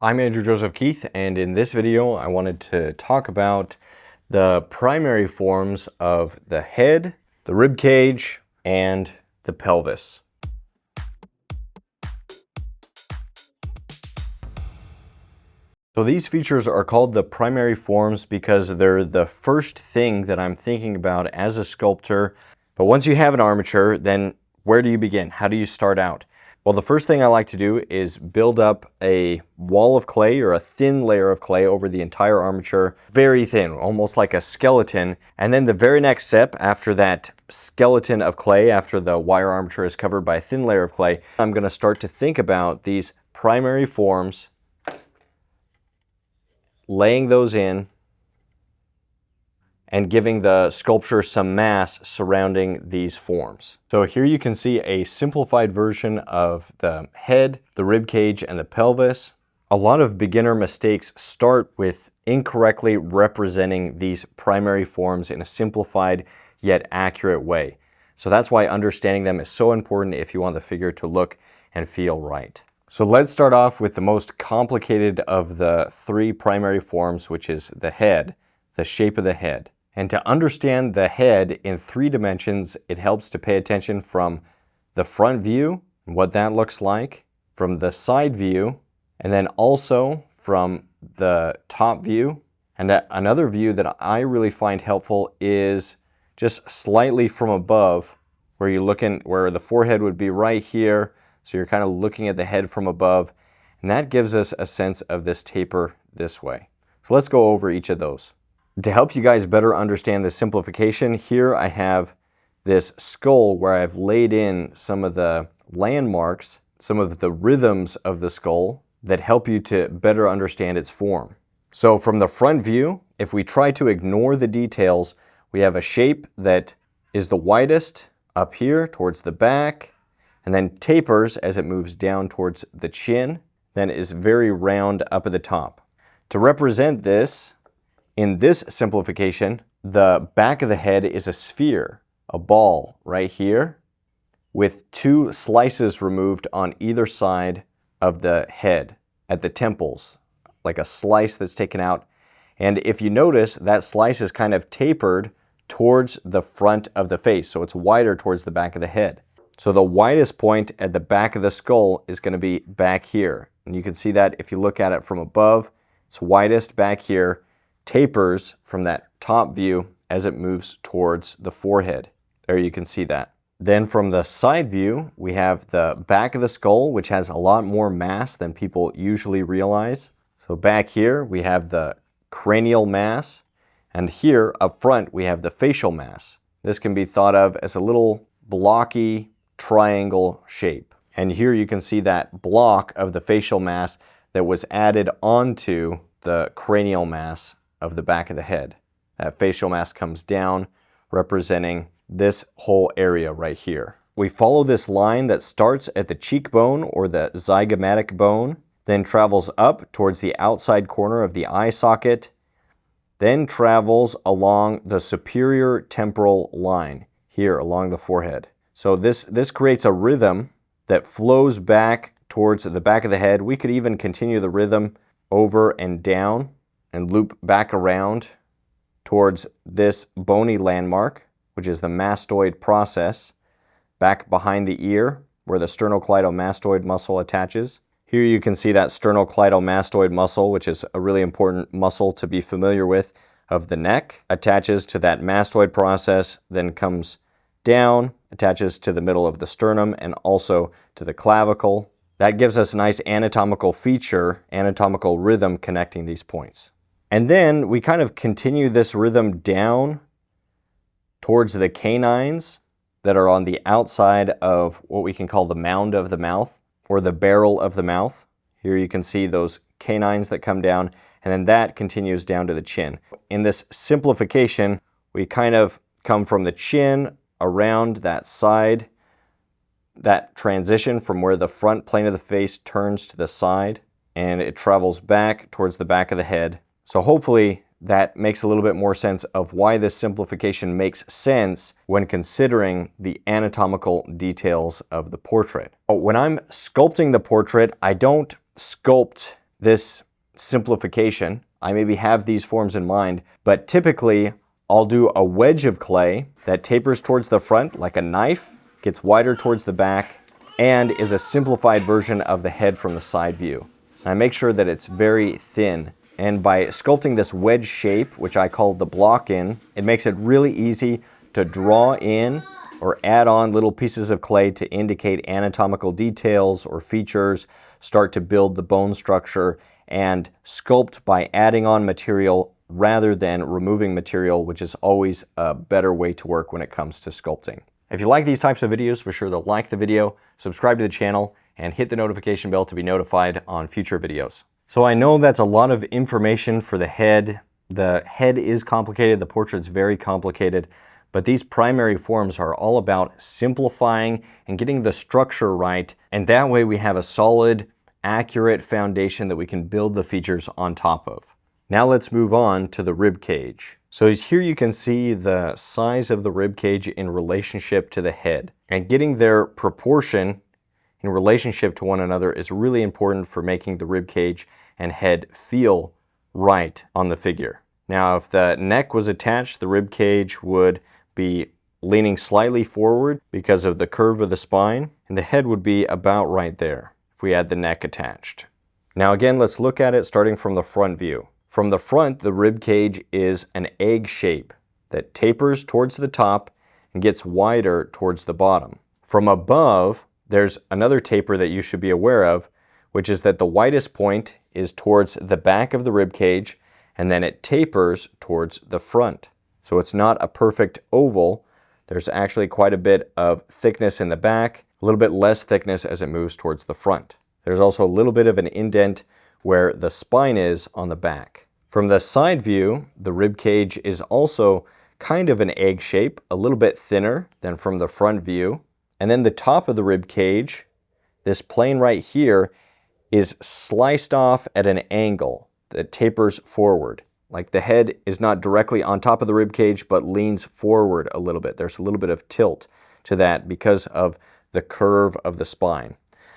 I'm Andrew Joseph Keith, and in this video I wanted to talk about the primary forms of the head, the rib cage, and the pelvis. So these features are called the primary forms because they're the first thing that I'm thinking about as a sculptor. But once you have an armature, then where do you begin? How do you start out? Well, the first thing I like to do is build up a wall of clay or a thin layer of clay over the entire armature, very thin, almost like a skeleton. And then the very next step after that skeleton of clay, after the wire armature is covered by a thin layer of clay, I'm going to start to think about these primary forms, laying those in, and giving the sculpture some mass surrounding these forms. So here you can see a simplified version of the head, the rib cage, and the pelvis. A lot of beginner mistakes start with incorrectly representing these primary forms in a simplified yet accurate way. So that's why understanding them is so important if you want the figure to look and feel right. So let's start off with the most complicated of the three primary forms, which is the head, the shape of the head. And to understand the head in 3 dimensions, it helps to pay attention from the front view, what that looks like, from the side view, and then also from the top view. And another view that I really find helpful is just slightly from above, where you're looking, where the forehead would be right here. So you're kind of looking at the head from above, and that gives us a sense of this taper this way. So let's go over each of those. To help you guys better understand the simplification, here I have this skull where I've laid in some of the landmarks, some of the rhythms of the skull that help you to better understand its form. So from the front view, if we try to ignore the details, we have a shape that is the widest up here towards the back, and then tapers as it moves down towards the chin, then is very round up at the top. To represent this, in this simplification, the back of the head is a sphere, a ball right here, with 2 slices removed on either side of the head at the temples, like a slice that's taken out. And if you notice, that slice is kind of tapered towards the front of the face, so it's wider towards the back of the head. So the widest point at the back of the skull is going to be back here. And you can see that if you look at it from above, it's widest back here, tapers from that top view as it moves towards the forehead. There you can see that. Then from the side view, we have the back of the skull, which has a lot more mass than people usually realize. So back here, we have the cranial mass, and here up front, we have the facial mass. This can be thought of as a little blocky triangle shape. And here you can see that block of the facial mass that was added onto the cranial mass of the back of the head. That facial mass comes down, representing this whole area right here. We follow this line that starts at the cheekbone or the zygomatic bone, then travels up towards the outside corner of the eye socket, then travels along the superior temporal line here along the forehead. So this creates a rhythm that flows back towards the back of the head. We could even continue the rhythm over and down and loop back around towards this bony landmark, which is the mastoid process, back behind the ear where the sternocleidomastoid muscle attaches. Here you can see that sternocleidomastoid muscle, which is a really important muscle to be familiar with, of the neck, attaches to that mastoid process, then comes down, attaches to the middle of the sternum and also to the clavicle. That gives us a nice anatomical feature, anatomical rhythm connecting these points. And then we kind of continue this rhythm down towards the canines that are on the outside of what we can call the mound of the mouth or the barrel of the mouth. Here you can see those canines that come down, and then that continues down to the chin. In this simplification, we kind of come from the chin around that side, that transition from where the front plane of the face turns to the side, and it travels back towards the back of the head. So hopefully that makes a little bit more sense of why this simplification makes sense when considering the anatomical details of the portrait. When I'm sculpting the portrait, I don't sculpt this simplification, I maybe have these forms in mind, but typically I'll do a wedge of clay that tapers towards the front like a knife, gets wider towards the back, and is a simplified version of the head from the side view. I make sure that it's very thin, and by sculpting this wedge shape, which I call the block in, it makes it really easy to draw in or add on little pieces of clay to indicate anatomical details or features, start to build the bone structure, and sculpt by adding on material rather than removing material, which is always a better way to work when it comes to sculpting. If you like these types of videos, be sure to like the video, subscribe to the channel, and hit the notification bell to be notified on future videos. So I know that's a lot of information for the head. The head is complicated, the portrait's very complicated, but these primary forms are all about simplifying and getting the structure right, and that way we have a solid, accurate foundation that we can build the features on top of. Now let's move on to the rib cage. So here you can see the size of the rib cage in relationship to the head, and getting their proportion in relationship to one another is really important for making the rib cage and head feel right on the figure. Now, if the neck was attached, the rib cage would be leaning slightly forward because of the curve of the spine, and the head would be about right there if we had the neck attached. Now again, let's look at it starting from the front view. From the front, the rib cage is an egg shape that tapers towards the top and gets wider towards the bottom. From above, there's another taper that you should be aware of, which is that the widest point is towards the back of the rib cage, and then it tapers towards the front. So it's not a perfect oval. There's actually quite a bit of thickness in the back, a little bit less thickness as it moves towards the front. There's also a little bit of an indent where the spine is on the back. From the side view, the rib cage is also kind of an egg shape, a little bit thinner than from the front view. And then the top of the rib cage, this plane right here, is sliced off at an angle that tapers forward. Like the head is not directly on top of the rib cage, but leans forward a little bit. There's a little bit of tilt to that because of the curve of the spine.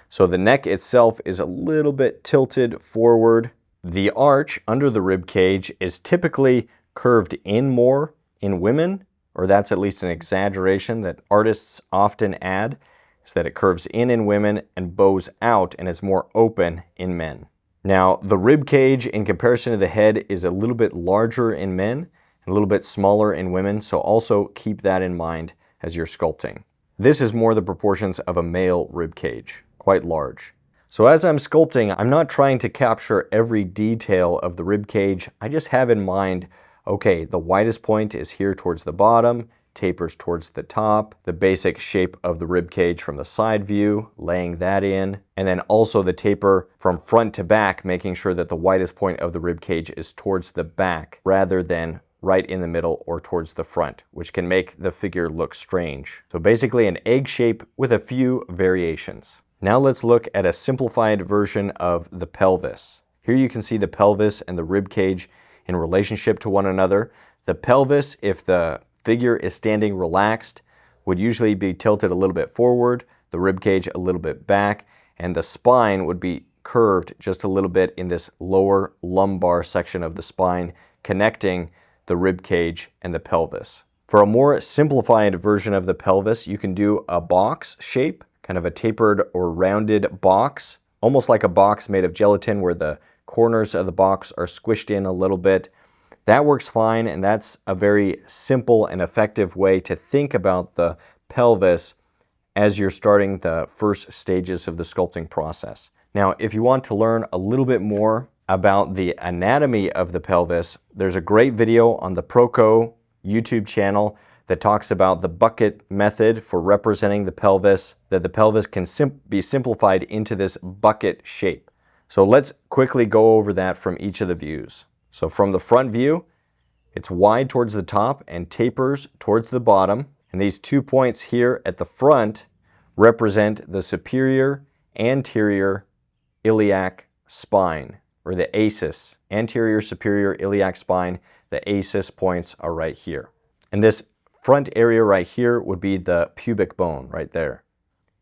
So the neck itself is a little bit tilted forward. The arch under the rib cage is typically curved in more in women, or that's at least an exaggeration that artists often add, is that it curves in women and bows out and is more open in men. Now, the rib cage in comparison to the head is a little bit larger in men and a little bit smaller in women, so also keep that in mind as you're sculpting. This is more the proportions of a male rib cage, quite large. So as I'm sculpting, I'm not trying to capture every detail of the rib cage. I just have in mind, okay, the widest point is here towards the bottom, tapers towards the top, the basic shape of the rib cage from the side view, laying that in, and then also the taper from front to back, making sure that the widest point of the rib cage is towards the back rather than right in the middle or towards the front, which can make the figure look strange. So basically an egg shape with a few variations. Now let's look at a simplified version of the pelvis. Here you can see the pelvis and the rib cage in relationship to one another. The pelvis, if the figure is standing relaxed, would usually be tilted a little bit forward, the rib cage a little bit back, and the spine would be curved just a little bit in this lower lumbar section of the spine, connecting the rib cage and the pelvis. For a more simplified version of the pelvis, you can do a box shape, kind of a tapered or rounded box, almost like a box made of gelatin where the corners of the box are squished in a little bit. That works fine, and that's a very simple and effective way to think about the pelvis as you're starting the first stages of the sculpting process. Now, if you want to learn a little bit more about the anatomy of the pelvis, there's a great video on the Proco YouTube channel that talks about the bucket method for representing the pelvis, that the pelvis can be simplified into this bucket shape. So let's quickly go over that from each of the views. So from the front view, it's wide towards the top and tapers towards the bottom. And these 2 points here at the front represent the superior anterior iliac spine, or the ASIS, anterior superior iliac spine. The ASIS points are right here. And this front area right here would be the pubic bone right there.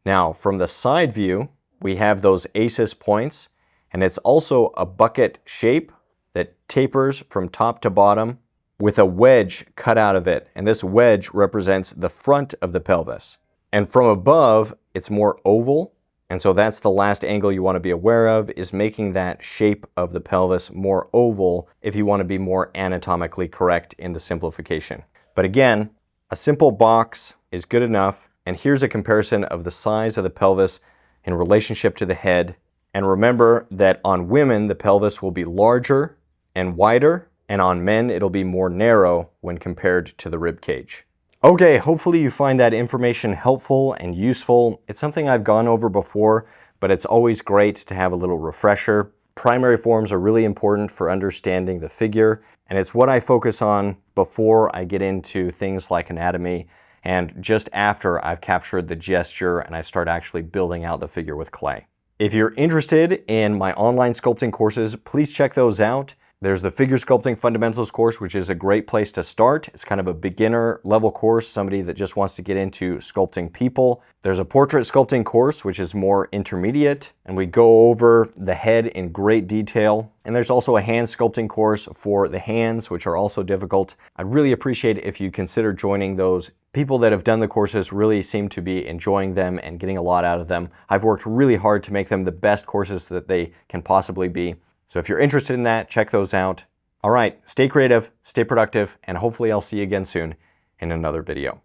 Now, from the side view, we have those ASIS points, And it's also a bucket shape that tapers from top to bottom with a wedge cut out of it. And this wedge represents the front of the pelvis. And from above, it's more oval. And so that's the last angle you want to be aware of, is making that shape of the pelvis more oval if you want to be more anatomically correct in the simplification. But again, a simple box is good enough. And here's a comparison of the size of the pelvis in relationship to the head. And remember that on women, the pelvis will be larger and wider, and on men, it'll be more narrow when compared to the rib cage. Okay, hopefully you find that information helpful and useful. It's something I've gone over before, but it's always great to have a little refresher. Primary forms are really important for understanding the figure, and it's what I focus on before I get into things like anatomy and just after I've captured the gesture and I start actually building out the figure with clay. If you're interested in my online sculpting courses, please check those out. There's the Figure Sculpting Fundamentals course, which is a great place to start. It's kind of a beginner level course, somebody that just wants to get into sculpting people. There's a Portrait Sculpting course, which is more intermediate, and we go over the head in great detail. And there's also a hand sculpting course for the hands, which are also difficult. I'd really appreciate it if you consider joining those. People that have done the courses really seem to be enjoying them and getting a lot out of them. I've worked really hard to make them the best courses that they can possibly be. So if you're interested in that, check those out. All right, stay creative, stay productive, and hopefully I'll see you again soon in another video.